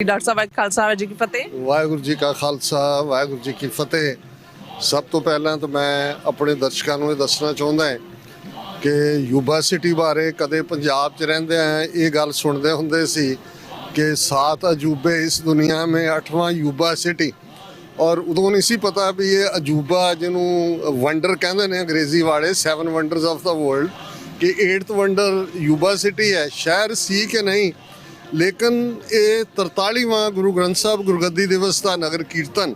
Doctor ਸਾਹਿਬ ਖਾਲਸਾ ਜੀ ਕੀ ਫਤਿਹ। ਵਾਹਿਗੁਰੂ ਜੀ ਕਾ ਖਾਲਸਾ ਵਾਹਿਗੁਰੂ ਜੀ ਕੀ ਫਤਿਹ। ਸਭ ਤੋਂ ਪਹਿਲਾਂ ਤਾਂ ਮੈਂ ਆਪਣੇ ਦਰਸ਼ਕਾਂ ਨੂੰ ਇਹ ਦੱਸਣਾ ਚਾਹੁੰਦਾ ਹਾਂ ਕਿ ਯੂਬਾ ਸਿਟੀ ਬਾਰੇ ਕਦੇ ਪੰਜਾਬ 'ਚ ਰਹਿੰਦੇ ਆ ਇਹ ਗੱਲ ਸੁਣਦੇ ਹੁੰਦੇ ਸੀ ਕਿ 7 ਅਜੂਬੇ ਇਸ ਦੁਨੀਆ में 8ਵਾਂ ਯੂਬਾ ਸਿਟੀ। ਔਰ ਉਦੋਂ ਨਹੀਂ ਸੀ ਪਤਾ ਵੀ ਇਹ ਅਜੂਬਾ ਜਿਹਨੂੰ ਵੰਡਰ ਕਹਿੰਦੇ ਨੇ ਅੰਗਰੇਜ਼ੀ ਵਾਲੇ 7 ਵੰਡਰਸ ਆਫ ਦਾ ਵਰਲਡ ਕਿ 8th ਵੰਡਰ ਯੂਬਾ ਸਿਟੀ ਹੈ। ਸ਼ਹਿਰ ਸੀ ਕਿ ਨਹੀਂ, ਲੇਕਿਨ ਇਹ 43ਵਾਂ ਗੁਰੂ ਗ੍ਰੰਥ ਸਾਹਿਬ ਗੁਰਗੱਦੀ ਦਿਵਸ ਦਾ ਨਗਰ ਕੀਰਤਨ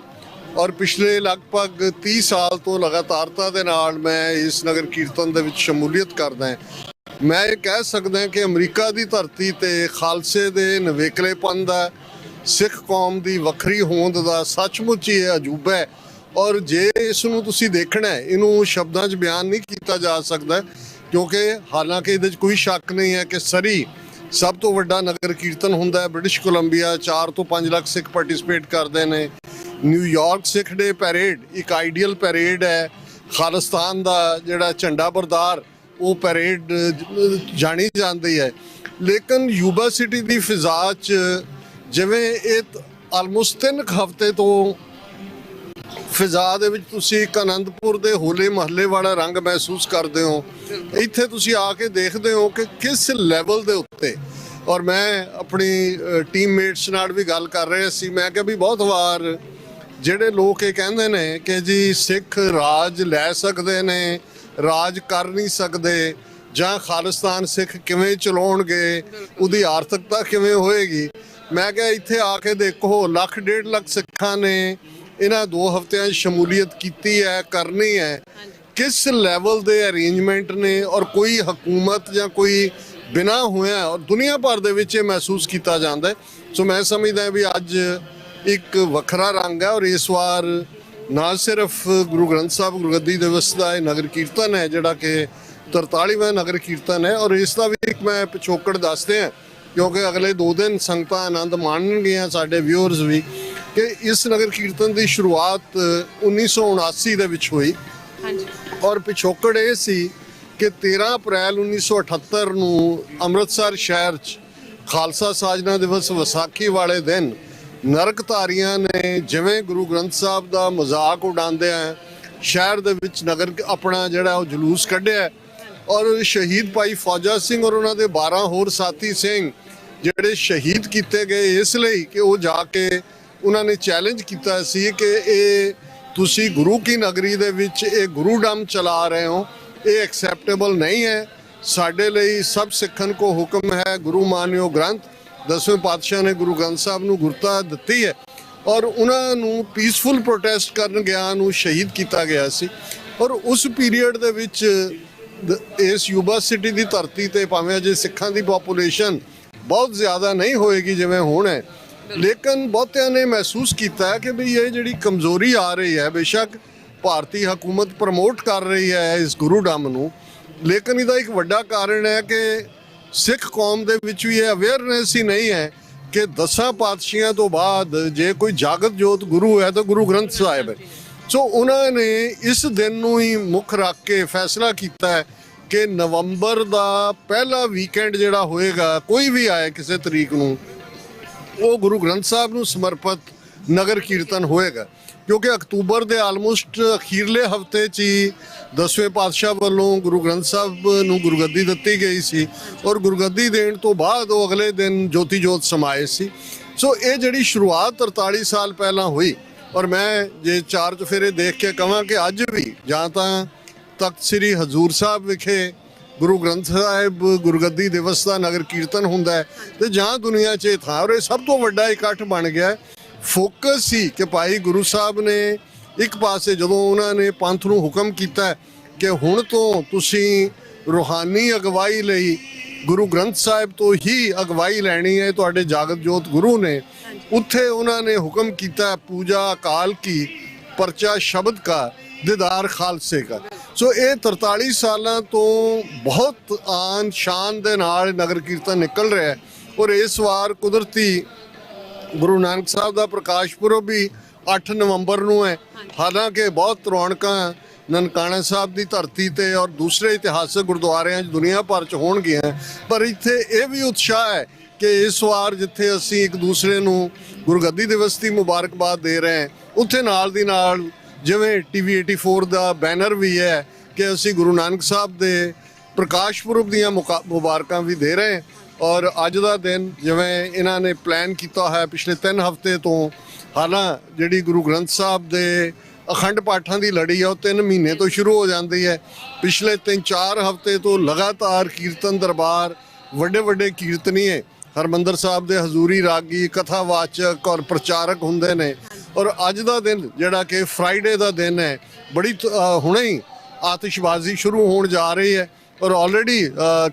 ਔਰ ਪਿਛਲੇ ਲਗਭਗ 30 ਸਾਲ ਤੋਂ ਲਗਾਤਾਰਤਾ ਦੇ ਨਾਲ ਮੈਂ ਇਸ ਨਗਰ ਕੀਰਤਨ ਦੇ ਵਿੱਚ ਸ਼ਮੂਲੀਅਤ ਕਰਦਾ ਹਾਂ। ਮੈਂ ਇਹ ਕਹਿ ਸਕਦਾ ਕਿ ਅਮਰੀਕਾ ਦੀ ਧਰਤੀ ਤੇ ਖਾਲਸੇ ਦੇ ਨਵੇਕਲੇਪਨ ਦਾ, ਸਿੱਖ ਕੌਮ ਦੀ ਵੱਖਰੀ ਹੋਂਦ ਦਾ ਸੱਚਮੁੱਚ ਹੀ ਇਹ ਅਜੂਬਾ ਹੈ। ਔਰ ਜੇ ਇਸ ਨੂੰ ਤੁਸੀਂ ਦੇਖਣਾ ਹੈ, ਇਹਨੂੰ ਸ਼ਬਦਾਂ 'ਚ ਬਿਆਨ ਨਹੀਂ ਕੀਤਾ ਜਾ ਸਕਦਾ, ਕਿਉਂਕਿ ਹਾਲਾਂਕਿ ਇਹਦੇ 'ਚ ਕੋਈ ਸ਼ੱਕ ਨਹੀਂ ਹੈ ਕਿ ਸਰੀ ਸਭ ਤੋਂ ਵੱਡਾ ਨਗਰ ਕੀਰਤਨ ਹੁੰਦਾ ਹੈ। ਬ੍ਰਿਟਿਸ਼ ਕੋਲੰਬੀਆ 4 ਤੋਂ 5 ਲੱਖ ਸਿੱਖ ਪਾਰਟਿਸਿਪੇਟ ਕਰਦੇ ਨੇ। ਨਿਊਯਾਰਕ ਸਿੱਖ ਡੇ ਪੈਰੇਡ ਇੱਕ ਆਈਡੀਅਲ ਪੈਰੇਡ ਹੈ। ਖਾਲਿਸਤਾਨ ਦਾ ਜਿਹੜਾ ਝੰਡਾ ਬਰਦਾਰ ਉਹ ਪੈਰੇਡ ਜਾਣੀ ਜਾਂਦੀ ਹੈ। ਲੇਕਿਨ ਯੂਬਾ ਸਿਟੀ ਦੀ ਫਿਜ਼ਾ 'ਚ ਜਿਵੇਂ ਇਹ ਆਲਮੋਸਟ 3 ਹਫ਼ਤੇ ਤੋਂ ਫਿਜ਼ਾ ਦੇ ਵਿੱਚ ਤੁਸੀਂ ਇੱਕ ਆਨੰਦਪੁਰ ਦੇ ਹੋਲੇ ਮਹੱਲੇ ਵਾਲਾ ਰੰਗ ਮਹਿਸੂਸ ਕਰਦੇ ਹੋ। ਇੱਥੇ ਤੁਸੀਂ ਆ ਕੇ ਦੇਖਦੇ ਹੋ ਕਿ ਕਿਸ ਲੈਵਲ ਦੇ ਉੱਤੇ, ਔਰ ਮੈਂ ਆਪਣੀ ਟੀਮਮੇਟਸ ਨਾਲ ਵੀ ਗੱਲ ਕਰ ਰਿਹਾ ਸੀ। ਮੈਂ ਕਿਹਾ ਵੀ ਬਹੁਤ ਵਾਰ ਜਿਹੜੇ ਲੋਕ ਇਹ ਕਹਿੰਦੇ ਨੇ ਕਿ ਜੀ ਸਿੱਖ ਰਾਜ ਲੈ ਸਕਦੇ ਨੇ, ਰਾਜ ਕਰ ਨਹੀਂ ਸਕਦੇ, ਜਾਂ ਖਾਲਿਸਤਾਨ ਸਿੱਖ ਕਿਵੇਂ ਚਲਾਉਣਗੇ, ਉਹਦੀ ਆਰਥਿਕਤਾ ਕਿਵੇਂ ਹੋਏਗੀ। ਮੈਂ ਕਿਹਾ ਇੱਥੇ ਆ ਕੇ ਦੇਖੋ, 1.5 ਲੱਖ ਸਿੱਖਾਂ ਨੇ ਇਹਨਾਂ 2 ਹਫ਼ਤਿਆਂ 'ਚ ਸ਼ਮੂਲੀਅਤ ਕੀਤੀ ਹੈ, ਕਰਨੀ ਹੈ। ਕਿਸ ਲੈਵਲ ਦੇ ਅਰੇਂਜਮੈਂਟ ਨੇ, ਔਰ ਕੋਈ ਹਕੂਮਤ ਜਾਂ ਕੋਈ ਬਿਨਾਂ ਹੋਇਆ ਔਰ ਦੁਨੀਆ ਭਰ ਦੇ ਵਿੱਚ ਇਹ ਮਹਿਸੂਸ ਕੀਤਾ ਜਾਂਦਾ। ਸੋ ਮੈਂ ਸਮਝਦਾ ਵੀ ਅੱਜ ਇੱਕ ਵੱਖਰਾ ਰੰਗ ਹੈ। ਔਰ ਇਸ ਵਾਰ ਨਾ ਸਿਰਫ ਗੁਰੂ ਗ੍ਰੰਥ ਸਾਹਿਬ ਗੁਰਗੱਦੀ ਦਿਵਸ ਦਾ ਇਹ ਨਗਰ ਕੀਰਤਨ ਹੈ ਜਿਹੜਾ ਕਿ 43ਵਾਂ ਨਗਰ ਕੀਰਤਨ ਹੈ, ਔਰ ਇਸ ਦਾ ਵੀ ਇੱਕ ਮੈਂ ਪਿਛੋਕੜ ਦੱਸਦੇ ਹਾਂ ਕਿਉਂਕਿ ਅਗਲੇ 2 ਦਿਨ ਸੰਗਤਾਂ ਆਨੰਦ ਮਾਣਨਗੀਆਂ, ਸਾਡੇ ਵਿਊਅਰਸ ਵੀ, ਕਿ ਇਸ ਨਗਰ ਕੀਰਤਨ ਦੀ ਸ਼ੁਰੂਆਤ 1979 ਦੇ ਵਿੱਚ ਹੋਈ। ਔਰ ਪਿਛੋਕੜ ਇਹ ਸੀ ਕਿ 13 ਅਪ੍ਰੈਲ 1978 ਨੂੰ ਅੰਮ੍ਰਿਤਸਰ ਸ਼ਹਿਰ 'ਚ ਖਾਲਸਾ ਸਾਜਨਾ ਦਿਵਸ ਵਿਸਾਖੀ ਵਾਲੇ ਦਿਨ ਨਰਕਧਾਰੀਆਂ ਨੇ ਜਿਵੇਂ ਗੁਰੂ ਗ੍ਰੰਥ ਸਾਹਿਬ ਦਾ ਮਜ਼ਾਕ ਉਡਾਉਂਦੇ ਆ ਸ਼ਹਿਰ ਦੇ ਵਿੱਚ ਨਗਰ ਆਪਣਾ ਜਿਹੜਾ ਉਹ ਜਲੂਸ ਕੱਢਿਆ। ਔਰ ਸ਼ਹੀਦ ਭਾਈ ਫੌਜਾ ਸਿੰਘ ਔਰ ਉਹਨਾਂ ਦੇ 12 ਹੋਰ ਸਾਥੀ ਸਿੰਘ ਜਿਹੜੇ ਸ਼ਹੀਦ ਕੀਤੇ ਗਏ ਇਸ ਲਈ ਕਿ ਉਹ ਜਾ ਕੇ ਉਹਨਾਂ ਨੇ ਚੈਲੰਜ ਕੀਤਾ ਸੀ ਕਿ ਇਹ ਤੁਸੀਂ ਗੁਰੂ ਕੀ ਨਗਰੀ ਦੇ ਵਿੱਚ ਇਹ ਗੁਰੂਡਮ ਚਲਾ ਰਹੇ ਹੋ, ਇਹ ਐਕਸੈਪਟੇਬਲ ਨਹੀਂ ਹੈ। ਸਾਡੇ ਲਈ ਸਭ ਸਿੱਖਣ ਕੋ ਹੁਕਮ ਹੈ, ਗੁਰੂ ਮਾਨਿਓ ਗ੍ਰੰਥ। 10ਵੇਂ ਪਾਤਸ਼ਾਹ ਨੇ ਗੁਰੂ ਗ੍ਰੰਥ ਸਾਹਿਬ ਨੂੰ ਗੁਰਤਾ ਦਿੱਤੀ ਹੈ ਔਰ ਉਹਨਾਂ ਨੂੰ ਪੀਸਫੁਲ ਪ੍ਰੋਟੈਸਟ ਕਰਨ ਗਿਆ ਨੂੰ ਸ਼ਹੀਦ ਕੀਤਾ ਗਿਆ ਸੀ। ਔਰ ਉਸ ਪੀਰੀਅਡ ਦੇ ਵਿੱਚ ਇਸ ਯੂਬਾ ਸਿਟੀ ਦੀ ਧਰਤੀ ਤੇ ਭਾਵੇਂ ਅਜੇ ਸਿੱਖਾਂ ਦੀ ਪੋਪੂਲੇਸ਼ਨ ਬਹੁਤ ਜ਼ਿਆਦਾ ਨਹੀਂ ਹੋਏਗੀ ਜਿਵੇਂ ਹੁਣ ਹੈ, ਲੇਕਿਨ ਬਹੁਤਿਆਂ ਨੇ ਮਹਿਸੂਸ ਕੀਤਾ ਕਿ ਵੀ ਇਹ ਜਿਹੜੀ ਕਮਜ਼ੋਰੀ ਆ ਰਹੀ ਹੈ, ਬੇਸ਼ੱਕ ਭਾਰਤੀ ਹਕੂਮਤ ਪ੍ਰਮੋਟ ਕਰ ਰਹੀ ਹੈ ਇਸ ਗੁਰੂਡਮ ਨੂੰ, ਲੇਕਿਨ ਇਹਦਾ ਇੱਕ ਵੱਡਾ ਕਾਰਨ ਹੈ ਕਿ ਸਿੱਖ ਕੌਮ ਦੇ ਵਿੱਚ ਵੀ ਇਹ ਅਵੇਅਰਨੈਸ ਹੀ ਨਹੀਂ ਹੈ ਕਿ 10 ਪਾਤਸ਼ਾਹੀਆਂ ਤੋਂ ਬਾਅਦ ਜੇ ਕੋਈ ਜਾਗਤ ਜੋਤ ਗੁਰੂ ਹੈ ਤਾਂ ਗੁਰੂ ਗ੍ਰੰਥ ਸਾਹਿਬ ਹੈ। ਸੋ ਉਹਨਾਂ ਨੇ ਇਸ ਦਿਨ ਨੂੰ ਹੀ ਮੁੱਖ ਰੱਖ ਕੇ ਫੈਸਲਾ ਕੀਤਾ ਹੈ ਕਿ ਨਵੰਬਰ ਦਾ ਪਹਿਲਾ ਵੀਕਐਂਡ ਜਿਹੜਾ ਹੋਏਗਾ, ਕੋਈ ਵੀ ਆਏ ਕਿਸੇ ਤਰੀਕ ਨੂੰ, ਉਹ ਗੁਰੂ ਗ੍ਰੰਥ ਸਾਹਿਬ ਨੂੰ ਸਮਰਪਿਤ ਨਗਰ ਕੀਰਤਨ ਹੋਏਗਾ। ਕਿਉਂਕਿ ਅਕਤੂਬਰ ਦੇ ਆਲਮੋਸਟ ਅਖੀਰਲੇ ਹਫ਼ਤੇ 'ਚ ਹੀ 10ਵੇਂ ਪਾਤਸ਼ਾਹ ਵੱਲੋਂ ਗੁਰੂ ਗ੍ਰੰਥ ਸਾਹਿਬ ਨੂੰ ਗੁਰਗੱਦੀ ਦਿੱਤੀ ਗਈ ਸੀ ਔਰ ਗੁਰਗੱਦੀ ਦੇਣ ਤੋਂ ਬਾਅਦ ਉਹ ਅਗਲੇ ਦਿਨ ਜੋਤੀ ਜੋਤ ਸਮਾਏ ਸੀ। ਸੋ ਇਹ ਜਿਹੜੀ ਸ਼ੁਰੂਆਤ 43 ਸਾਲ ਪਹਿਲਾਂ ਹੋਈ। ਔਰ ਮੈਂ ਜੇ 4 ਚੁਫੇਰੇ ਦੇਖ ਕੇ ਕਹਾਂ ਕਿ ਅੱਜ ਵੀ ਜਾਂ ਤਾਂ ਤਖਤ ਸ੍ਰੀ ਹਜ਼ੂਰ ਸਾਹਿਬ ਵਿਖੇ ਗੁਰੂ ਗ੍ਰੰਥ ਸਾਹਿਬ ਗੁਰਗੱਦੀ ਦਿਵਸ ਦਾ ਨਗਰ ਕੀਰਤਨ ਹੁੰਦਾ ਹੈ ਤੇ ਜਾਂ ਦੁਨੀਆ 'ਚ ਥਾਂ, ਔਰ ਇਹ ਸਭ ਤੋਂ ਵੱਡਾ ਇਕੱਠ ਬਣ ਗਿਆ। ਫੋਕਸ ਸੀ ਕਿ ਭਾਈ ਗੁਰੂ ਸਾਹਿਬ ਨੇ ਇੱਕ ਪਾਸੇ ਜਦੋਂ ਉਹਨਾਂ ਨੇ ਪੰਥ ਨੂੰ ਹੁਕਮ ਕੀਤਾ ਕਿ ਹੁਣ ਤੋਂ ਤੁਸੀਂ ਰੂਹਾਨੀ ਅਗਵਾਈ ਲਈ ਗੁਰੂ ਗ੍ਰੰਥ ਸਾਹਿਬ ਤੋਂ ਹੀ ਅਗਵਾਈ ਲੈਣੀ ਹੈ, ਤੁਹਾਡੇ ਜਾਗਤ ਜੋਤ ਗੁਰੂ ਨੇ, ਉੱਥੇ ਉਹਨਾਂ ਨੇ ਹੁਕਮ ਕੀਤਾ ਪੂਜਾ ਅਕਾਲ ਕੀ, ਪਰਚਾ ਸ਼ਬਦ ਕਾ, ਦੀਦਾਰ ਖਾਲਸੇ ਕਾ। ਸੋ ਇਹ 43 ਸਾਲਾਂ ਤੋਂ ਬਹੁਤ ਆਨ ਸ਼ਾਨ ਦੇ ਨਾਲ ਨਗਰ ਕੀਰਤਨ ਨਿਕਲ ਰਿਹਾ ਹੈ। ਔਰ ਇਸ ਵਾਰ ਕੁਦਰਤੀ ਗੁਰੂ ਨਾਨਕ ਸਾਹਿਬ ਦਾ ਪ੍ਰਕਾਸ਼ ਪੁਰਬ ਵੀ 8 ਨਵੰਬਰ ਨੂੰ ਹੈ। ਹਾਲਾਂਕਿ ਬਹੁਤ ਰੌਣਕਾਂ ਨਨਕਾਣਾ ਸਾਹਿਬ ਦੀ ਧਰਤੀ ਤੇ ਔਰ ਦੂਸਰੇ ਇਤਿਹਾਸਕ ਗੁਰਦੁਆਰਿਆਂ 'ਚ ਦੁਨੀਆ ਭਰ 'ਚ ਹੋਣਗੀਆਂ, ਪਰ ਇੱਥੇ ਇਹ ਵੀ ਉਤਸ਼ਾਹ ਹੈ ਕਿ ਇਸ ਵਾਰ ਜਿੱਥੇ ਅਸੀਂ ਇੱਕ ਦੂਸਰੇ ਨੂੰ ਗੁਰਗੱਦੀ ਦਿਵਸ ਦੀ ਮੁਬਾਰਕਬਾਦ ਦੇ ਰਹੇ ਹਾਂ, ਉੱਥੇ ਨਾਲ ਦੀ ਨਾਲ ਜਿਵੇਂ TV 84 ਦਾ ਬੈਨਰ ਵੀ ਹੈ ਕਿ ਅਸੀਂ ਗੁਰੂ ਨਾਨਕ ਸਾਹਿਬ ਦੇ ਪ੍ਰਕਾਸ਼ ਪੁਰਬ ਦੀਆਂ ਮੁਬਾਰਕਾਂ ਵੀ ਦੇ ਰਹੇ ਹਾਂ। ਔਰ ਅੱਜ ਦਾ ਦਿਨ ਜਿਵੇਂ ਇਹਨਾਂ ਨੇ ਪਲਾਨ ਕੀਤਾ ਹੈ ਪਿਛਲੇ 3 ਹਫ਼ਤੇ ਤੋਂ, ਹਾਲਾਂ ਜਿਹੜੀ ਗੁਰੂ ਗ੍ਰੰਥ ਸਾਹਿਬ ਦੇ ਅਖੰਡ ਪਾਠਾਂ ਦੀ ਲੜੀ ਆ ਉਹ 3 ਮਹੀਨੇ ਤੋਂ ਸ਼ੁਰੂ ਹੋ ਜਾਂਦੀ ਹੈ। ਪਿਛਲੇ 3-4 ਹਫ਼ਤੇ ਤੋਂ ਲਗਾਤਾਰ ਕੀਰਤਨ ਦਰਬਾਰ, ਵੱਡੇ ਵੱਡੇ ਕੀਰਤਨੀਏ ਹਰਿਮੰਦਰ ਸਾਹਿਬ ਦੇ ਹਜ਼ੂਰੀ ਰਾਗੀ, ਕਥਾਵਾਚਕ ਔਰ ਪ੍ਰਚਾਰਕ ਹੁੰਦੇ ਨੇ। ਔਰ ਅੱਜ ਦਾ ਦਿਨ ਜਿਹੜਾ ਕਿ ਫਰਾਈਡੇ ਦਾ ਦਿਨ ਹੈ, ਬੜੀ ਹੁਣੇ ਹੀ ਆਤਿਸ਼ਬਾਜ਼ੀ ਸ਼ੁਰੂ ਹੋਣ ਜਾ ਰਹੀ ਹੈ। ਔਰ ਆਲਰੇਡੀ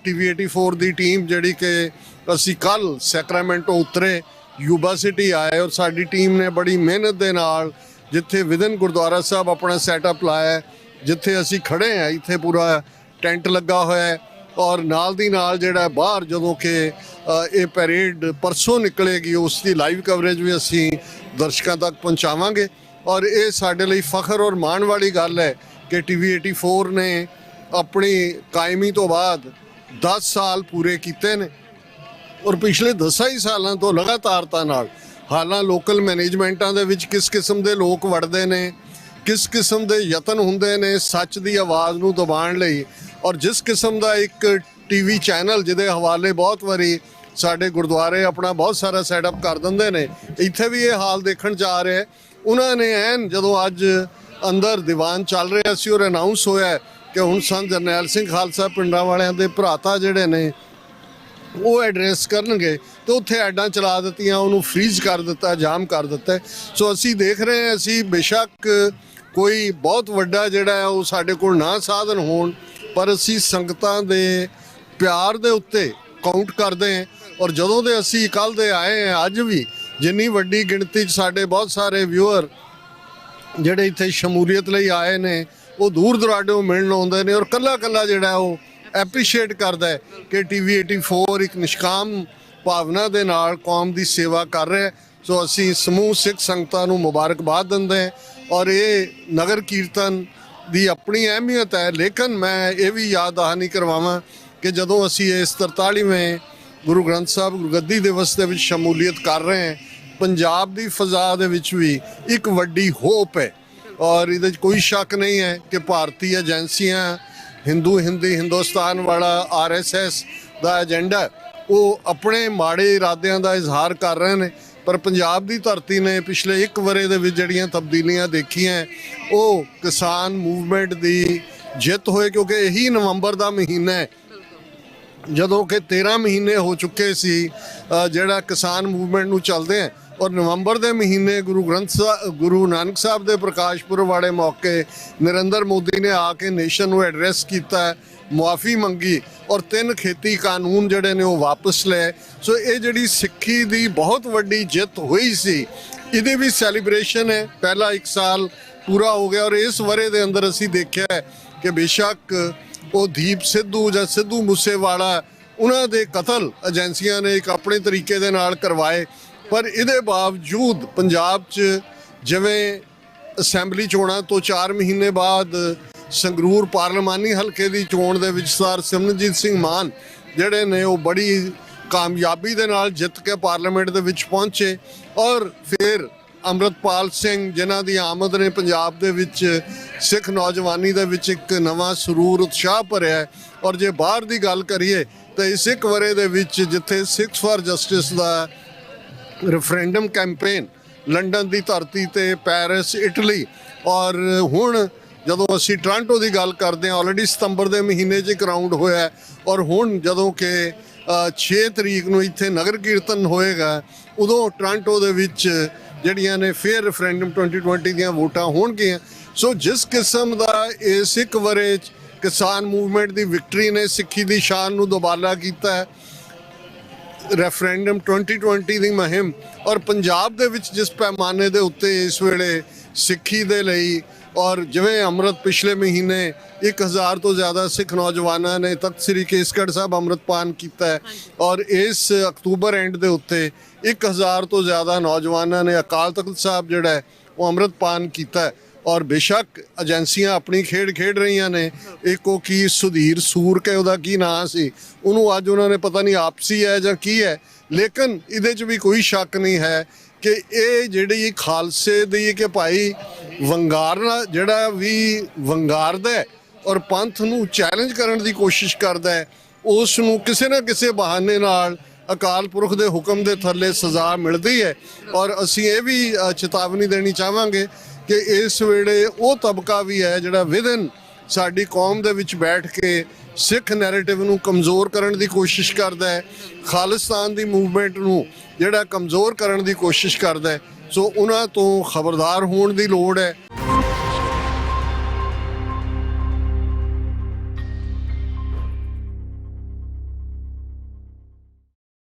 TV 84 ਦੀ ਟੀਮ ਜਿਹੜੀ ਕਿ ਅਸੀਂ ਕੱਲ ਸੈਕਰਾਮੈਂਟੋ ਉਤਰੇ, ਯੂਬਾ ਸਿਟੀ ਆਏ ਔਰ ਸਾਡੀ ਟੀਮ ਨੇ ਬੜੀ ਮਿਹਨਤ ਦੇ ਨਾਲ ਜਿੱਥੇ ਵਿਦਨ ਗੁਰਦੁਆਰਾ ਸਾਹਿਬ ਆਪਣਾ ਸੈਟਅਪ ਲਾਇਆ, ਜਿੱਥੇ ਅਸੀਂ ਖੜੇ ਹਾਂ ਇੱਥੇ ਪੂਰਾ ਟੈਂਟ ਲੱਗਾ ਹੋਇਆ ਹੈ। ਔਰ ਨਾਲ ਦੀ ਨਾਲ ਜਿਹੜਾ ਬਾਹਰ ਜਦੋਂ ਕਿ ਇਹ ਪੈਰੇਡ ਪਰਸੋਂ ਨਿਕਲੇਗੀ ਉਸ ਦੀ ਲਾਈਵ ਕਵਰੇਜ ਵੀ ਅਸੀਂ ਦਰਸ਼ਕਾਂ ਤੱਕ ਪਹੁੰਚਾਵਾਂਗੇ। ਔਰ ਇਹ ਸਾਡੇ ਲਈ ਫਖਰ ਔਰ ਮਾਣ ਵਾਲੀ ਗੱਲ ਹੈ ਕਿ TV 84 ਨੇ ਆਪਣੀ ਕਾਇਮੀ ਤੋਂ ਬਾਅਦ 10 ਸਾਲ ਪੂਰੇ ਕੀਤੇ ਨੇ। ਔਰ ਪਿਛਲੇ 10 ਹੀ ਸਾਲਾਂ ਤੋਂ ਲਗਾਤਾਰਤਾ ਨਾਲ ਹਾਲਾਂ ਲੋਕਲ ਮੈਨੇਜਮੈਂਟਾਂ ਦੇ ਵਿੱਚ ਕਿਸ ਕਿਸਮ ਦੇ ਲੋਕ ਵੜਦੇ ਨੇ, ਕਿਸ ਕਿਸਮ ਦੇ ਯਤਨ ਹੁੰਦੇ ਨੇ ਸੱਚ ਦੀ ਆਵਾਜ਼ ਨੂੰ ਦਬਾਉਣ ਲਈ। ਔਰ ਜਿਸ ਕਿਸਮ ਦਾ ਇੱਕ TV ਚੈਨਲ ਜਿਹਦੇ ਹਵਾਲੇ ਬਹੁਤ ਵਾਰੀ ਸਾਡੇ ਗੁਰਦੁਆਰੇ ਆਪਣਾ ਬਹੁਤ ਸਾਰਾ ਸੈਟਅਪ ਕਰ ਦਿੰਦੇ ਨੇ, ਇੱਥੇ ਵੀ ਇਹ ਹਾਲ ਦੇਖਣ ਜਾ ਰਿਹਾ। ਉਹਨਾਂ ਨੇ ਐਨ ਜਦੋਂ ਅੱਜ ਅੰਦਰ ਦੀਵਾਨ ਚੱਲ ਰਿਹਾ ਸੀ ਔਰ ਅਨਾਉਂਸ ਹੋਇਆ ਕਿ ਹੁਣ ਸੰਤ ਜਰਨੈਲ ਸਿੰਘ ਖਾਲਸਾ ਪਿੰਡਾਂ ਵਾਲਿਆਂ ਦੇ ਭਰਾਤਾ ਜਿਹੜੇ ਨੇ ਉਹ ਐਡਰੈਸ ਕਰਨਗੇ, ਤੇ ਉੱਥੇ ਐਡਾਂ ਚਲਾ ਦਿੱਤੀਆਂ, ਉਹਨੂੰ ਫ੍ਰੀਜ਼ ਕਰ ਦਿੱਤਾ, ਜਾਮ ਕਰ ਦਿੱਤਾ। ਸੋ ਅਸੀਂ ਦੇਖ ਰਹੇ ਹਾਂ, ਅਸੀਂ ਬੇਸ਼ੱਕ ਕੋਈ ਬਹੁਤ ਵੱਡਾ ਜਿਹੜਾ ਹੈ ਉਹ ਸਾਡੇ ਕੋਲ ਨਾ ਸਾਧਨ ਹੋਣ, ਪਰ ਅਸੀਂ ਸੰਗਤਾਂ ਦੇ ਪਿਆਰ ਦੇ ਉੱਤੇ ਕਾਊਂਟ ਕਰਦੇ ਹਾਂ। ਔਰ ਜਦੋਂ ਦੇ ਅਸੀਂ ਕੱਲ੍ਹ ਦੇ ਆਏ ਹਾਂ, ਅੱਜ ਵੀ ਜਿੰਨੀ ਵੱਡੀ ਗਿਣਤੀ 'ਚ ਸਾਡੇ ਬਹੁਤ ਸਾਰੇ ਵਿਊਅਰ ਜਿਹੜੇ ਇੱਥੇ ਸ਼ਮੂਲੀਅਤ ਲਈ ਆਏ ਨੇ, ਉਹ ਦੂਰ ਦੁਰਾਡੇ ਮਿਲਣ ਆਉਂਦੇ ਨੇ। ਔਰ ਕੱਲਾ ਕੱਲਾ ਜਿਹੜਾ ਉਹ ਐਪਰੀਸ਼ੀਏਟ ਕਰਦਾ ਹੈ ਕਿ TV 84 ਇੱਕ ਨਿਸ਼ਕਾਮ ਭਾਵਨਾ ਦੇ ਨਾਲ ਕੌਮ ਦੀ ਸੇਵਾ ਕਰ ਰਿਹਾ। ਸੋ ਅਸੀਂ ਸਮੂਹ ਸਿੱਖ ਸੰਗਤਾਂ ਨੂੰ ਮੁਬਾਰਕਬਾਦ ਦਿੰਦੇ ਹਾਂ। ਔਰ ਇਹ ਨਗਰ ਕੀਰਤਨ ਦੀ ਆਪਣੀ ਅਹਿਮੀਅਤ ਹੈ, ਲੇਕਿਨ ਮੈਂ ਇਹ ਵੀ ਯਾਦ ਦਹਾਨੀ ਕਰਵਾਵਾਂ ਕਿ ਜਦੋਂ ਅਸੀਂ ਇਸ 43ਵੇਂ ਗੁਰੂ ਗ੍ਰੰਥ ਸਾਹਿਬ ਗੁਰਗੱਦੀ ਦਿਵਸ ਦੇ ਵਿੱਚ ਸ਼ਮੂਲੀਅਤ ਕਰ ਰਹੇ ਹਾਂ, ਪੰਜਾਬ ਦੀ ਫਜ਼ਾ ਦੇ ਵਿੱਚ ਵੀ ਇੱਕ ਵੱਡੀ ਹੋਪ ਹੈ। ਔਰ ਇਹਦੇ 'ਚ ਕੋਈ ਸ਼ੱਕ ਨਹੀਂ ਹੈ ਕਿ ਭਾਰਤੀ ਏਜੰਸੀਆਂ, ਹਿੰਦੁਸਤਾਨ ਵਾਲਾ RSS ਦਾ ਏਜੰਡਾ, ਉਹ ਆਪਣੇ ਮਾੜੇ ਇਰਾਦਿਆਂ ਦਾ ਇਜ਼ਹਾਰ ਕਰ ਰਹੇ ਨੇ। ਪਰ ਪੰਜਾਬ ਦੀ ਧਰਤੀ ਨੇ ਪਿਛਲੇ 1 ਵਰ੍ਹੇ ਦੇ ਵਿੱਚ ਜਿਹੜੀਆਂ ਤਬਦੀਲੀਆਂ ਦੇਖੀਆਂ, ਉਹ ਕਿਸਾਨ ਮੂਵਮੈਂਟ ਦੀ ਜਿੱਤ ਹੋਏ, ਕਿਉਂਕਿ ਇਹੀ ਨਵੰਬਰ ਦਾ ਮਹੀਨਾ ਹੈ ਜਦੋਂ ਕਿ 13 ਮਹੀਨੇ ਹੋ ਚੁੱਕੇ ਸੀ ਜਿਹੜਾ ਕਿਸਾਨ ਮੂਵਮੈਂਟ ਨੂੰ ਚੱਲਦੇ ਆ। ਔਰ ਨਵੰਬਰ ਦੇ ਮਹੀਨੇ ਗੁਰੂ ਨਾਨਕ ਸਾਹਿਬ ਦੇ ਪ੍ਰਕਾਸ਼ ਪੁਰਬ ਵਾਲੇ ਮੌਕੇ ਨਰਿੰਦਰ ਮੋਦੀ ਨੇ ਆ ਕੇ ਨੇਸ਼ਨ ਨੂੰ ਐਡਰੈਸ ਕੀਤਾ, ਮੁਆਫੀ ਮੰਗੀ ਔਰ 3 ਖੇਤੀ ਕਾਨੂੰਨ ਜਿਹੜੇ ਨੇ ਉਹ ਵਾਪਸ ਲਏ। ਸੋ ਇਹ ਜਿਹੜੀ ਸਿੱਖੀ ਦੀ ਬਹੁਤ ਵੱਡੀ ਜਿੱਤ ਹੋਈ ਸੀ, ਇਹਦੀ ਵੀ ਸੈਲੀਬ੍ਰੇਸ਼ਨ ਹੈ। ਪਹਿਲਾ 1 ਸਾਲ ਪੂਰਾ ਹੋ ਗਿਆ ਔਰ ਇਸ ਵਰ੍ਹੇ ਦੇ ਅੰਦਰ ਅਸੀਂ ਦੇਖਿਆ ਕਿ ਬੇਸ਼ੱਕ ਉਹ ਦੀਪ ਸਿੱਧੂ ਜਾਂ ਸਿੱਧੂ ਮੂਸੇਵਾਲਾ, ਉਹਨਾਂ ਦੇ ਕਤਲ ਏਜੰਸੀਆਂ ਨੇ ਇੱਕ ਆਪਣੇ ਤਰੀਕੇ ਦੇ ਨਾਲ ਕਰਵਾਏ, ਪਰ ਇਹਦੇ ਬਾਵਜੂਦ ਪੰਜਾਬ 'ਚ ਜਿਵੇਂ ਅਸੈਂਬਲੀ ਚੋਣਾਂ ਤੋਂ 4 ਮਹੀਨੇ ਬਾਅਦ ਸੰਗਰੂਰ ਪਾਰਲੀਮਾਨੀ ਹਲਕੇ ਦੀ ਚੋਣ ਦੇ ਵਿੱਚ ਸਰ ਸਿਮਰਨਜੀਤ ਸਿੰਘ ਮਾਨ ਜਿਹੜੇ ਨੇ ਉਹ ਬੜੀ ਕਾਮਯਾਬੀ ਦੇ ਨਾਲ ਜਿੱਤ ਕੇ ਪਾਰਲੀਮੈਂਟ ਦੇ ਵਿੱਚ ਪਹੁੰਚੇ। ਔਰ ਫਿਰ ਅੰਮ੍ਰਿਤਪਾਲ ਸਿੰਘ ਜਿਨ੍ਹਾਂ ਦੀ ਆਮਦ ਨੇ ਪੰਜਾਬ ਦੇ ਵਿੱਚ ਸਿੱਖ ਨੌਜਵਾਨੀ ਦੇ ਵਿੱਚ ਇੱਕ ਨਵਾਂ ਸਰੂਰ ਉਤਸ਼ਾਹ ਭਰਿਆ। ਔਰ ਜੇ ਬਾਹਰ ਦੀ ਗੱਲ ਕਰੀਏ ਤਾਂ ਇਸ 1 ਵਰ੍ਹੇ ਦੇ ਵਿੱਚ ਜਿੱਥੇ Sikhs for justice the referendum campaign London ਦੀ ਧਰਤੀ ਤੇ, ਪੈਰਿਸ, ਇਟਲੀ, ਔਰ ਹੁਣ ਜਦੋਂ ਅਸੀਂ ਟੋਰਾਂਟੋ ਦੀ ਗੱਲ ਕਰਦੇ ਹਾਂ, ਆਲਰੇਡੀ ਸਤੰਬਰ ਦੇ ਮਹੀਨੇ 'ਚ ਇੱਕ ਰਾਊਂਡ ਹੋਇਆ। ਔਰ ਹੁਣ ਜਦੋਂ ਕਿ 6 ਤਰੀਕ ਨੂੰ ਇੱਥੇ ਨਗਰ ਕੀਰਤਨ ਹੋਏਗਾ, ਉਦੋਂ ਟੋਰਾਂਟੋ ਦੇ ਵਿੱਚ ਜਿਹੜੀਆਂ ਨੇ ਫਿਰ ਰੈਫਰੈਂਡਮ 2020 ਦੀਆਂ ਵੋਟਾਂ ਹੋਣਗੀਆਂ। ਸੋ ਜਿਸ ਕਿਸਮ ਦਾ ਇਸ 1 ਵਰ੍ਹੇ 'ਚ ਕਿਸਾਨ ਮੂਵਮੈਂਟ ਦੀ ਵਿਕਟਰੀ ਨੇ ਸਿੱਖੀ ਦੀ ਸ਼ਾਨ ਨੂੰ ਦੁਬਾਲਾ ਕੀਤਾ ਹੈ, ਰੈਫਰੈਂਡਮ 2020 ਦੀ ਮੁਹਿੰਮ, ਔਰ ਪੰਜਾਬ ਦੇ ਵਿੱਚ ਜਿਸ ਪੈਮਾਨੇ ਦੇ ਉੱਤੇ ਇਸ ਵੇਲੇ ਸਿੱਖੀ ਦੇ ਲਈ, ਔਰ ਜਿਵੇਂ ਅੰਮ੍ਰਿਤ ਪਿਛਲੇ ਮਹੀਨੇ 1000 ਤੋਂ ਜ਼ਿਆਦਾ ਸਿੱਖ ਨੌਜਵਾਨਾਂ ਨੇ ਤਖਤ ਸ੍ਰੀ ਕੇਸਗੜ੍ਹ ਸਾਹਿਬ ਅੰਮ੍ਰਿਤਪਾਨ ਕੀਤਾ ਹੈ, ਔਰ ਇਸ ਅਕਤੂਬਰ ਐਂਡ ਦੇ ਉੱਤੇ 1000 ਤੋਂ ਜ਼ਿਆਦਾ ਨੌਜਵਾਨਾਂ ਨੇ ਅਕਾਲ ਤਖਤ ਸਾਹਿਬ ਜਿਹੜਾ ਹੈ ਉਹ ਅੰਮ੍ਰਿਤਪਾਨ ਕੀਤਾ ਹੈ। ਔਰ ਬੇਸ਼ੱਕ ਏਜੰਸੀਆਂ ਆਪਣੀ ਖੇਡ ਰਹੀਆਂ ਨੇ। ਇੱਕ ਉਹ ਕੀ ਸੁਧੀਰ ਸੂਰ ਕੇ ਉਹਦਾ ਕੀ ਨਾਂ ਸੀ, ਉਹਨੂੰ ਅੱਜ ਉਹਨਾਂ ਨੇ ਪਤਾ ਨਹੀਂ ਆਪਸੀ ਹੈ ਜਾਂ ਕੀ ਹੈ, ਲੇਕਿਨ ਇਹਦੇ 'ਚ ਵੀ ਕੋਈ ਸ਼ੱਕ ਨਹੀਂ ਹੈ ਕਿ ਇਹ ਜਿਹੜੀ ਖਾਲਸੇ ਦੀ ਕਿ ਭਾਈ ਵੰਗਾਰਨਾ ਜਿਹੜਾ ਵੀ ਵੰਗਾਰਦਾ ਹੈ ਔਰ ਪੰਥ ਨੂੰ ਚੈਲੰਜ ਕਰਨ ਦੀ ਕੋਸ਼ਿਸ਼ ਕਰਦਾ ਹੈ, ਉਸ ਨੂੰ ਕਿਸੇ ਨਾ ਕਿਸੇ ਬਹਾਨੇ ਨਾਲ ਅਕਾਲ ਪੁਰਖ ਦੇ ਹੁਕਮ ਦੇ ਥੱਲੇ ਸਜ਼ਾ ਮਿਲਦੀ ਹੈ। ਔਰ ਅਸੀਂ ਇਹ ਵੀ ਚੇਤਾਵਨੀ ਦੇਣੀ ਚਾਹਾਂਗੇ ਕਿ ਇਸ ਵੇਲੇ ਉਹ ਤਬਕਾ ਵੀ ਹੈ ਜਿਹੜਾ ਵਿਦਨ ਸਾਡੀ ਕੌਮ ਦੇ ਵਿੱਚ ਬੈਠ ਕੇ ਸਿੱਖ ਨੈਰੇਟਿਵ ਨੂੰ ਕਮਜ਼ੋਰ ਕਰਨ ਦੀ ਕੋਸ਼ਿਸ਼ ਕਰਦਾ ਹੈ, ਖਾਲਿਸਤਾਨ ਦੀ ਮੂਵਮੈਂਟ ਨੂੰ ਜਿਹੜਾ ਕਮਜ਼ੋਰ ਕਰਨ ਦੀ ਕੋਸ਼ਿਸ਼ ਕਰਦਾ ਹੈ। ਸੋ ਉਹਨਾਂ ਤੋਂ ਖਬਰਦਾਰ ਹੋਣ ਦੀ ਲੋੜ ਹੈ।